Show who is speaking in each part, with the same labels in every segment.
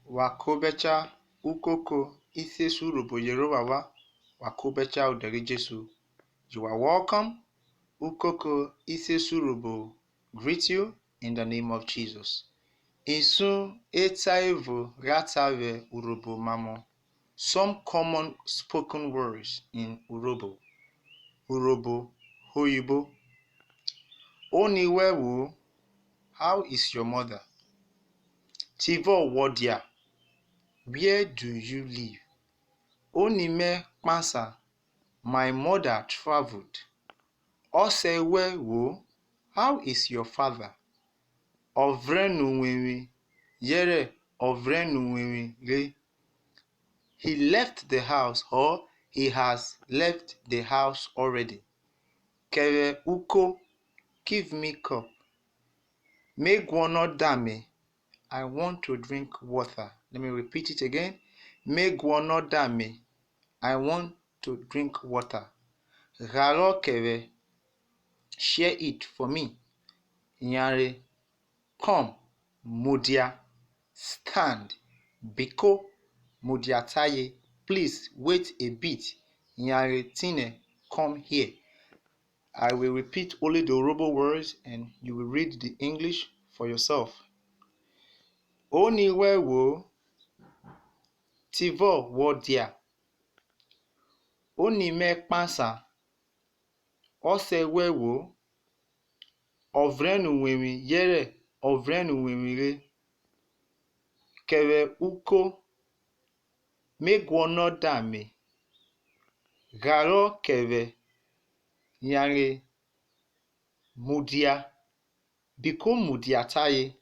Speaker 1: Wakobecha ukoko isesu robo Yerowawa. Wakobecha udari Jesu. You are welcome. Ukoko isesu robo greet you in the name of Jesus. Insu etaivo ratave urobo mamo. Some common spoken words in Urobo. Urobo Hoyibo. Oniwewu, how is your mother? Tivo Wodia, where do you live? Onime Kpansa, my mother traveled. Osewewo, how is your father? Ovrenuwewe, yere ovrenuwewe re. He left the house, or he has left the house already. Kere uko, give me cup. Megwono dame, I want to drink water. Let me repeat it again. Megwono dame, I want to drink water. Raro kere, share it for me. Nyare, come. Mudia, stand. Biko, mudiataye, please wait a bit. Nyare tine, come here. I will repeat only the Urobo words and you will read the English for yourself. Oniwewo, tivo wodia. Onime Kpansa, osewewo, ovrenuwewe yere ovrenuwewe re. Kere uko, megwono dame. Garo kere, nyare mudia. Biko mudiataye,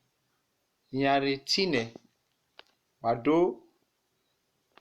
Speaker 1: nyare tine. Wado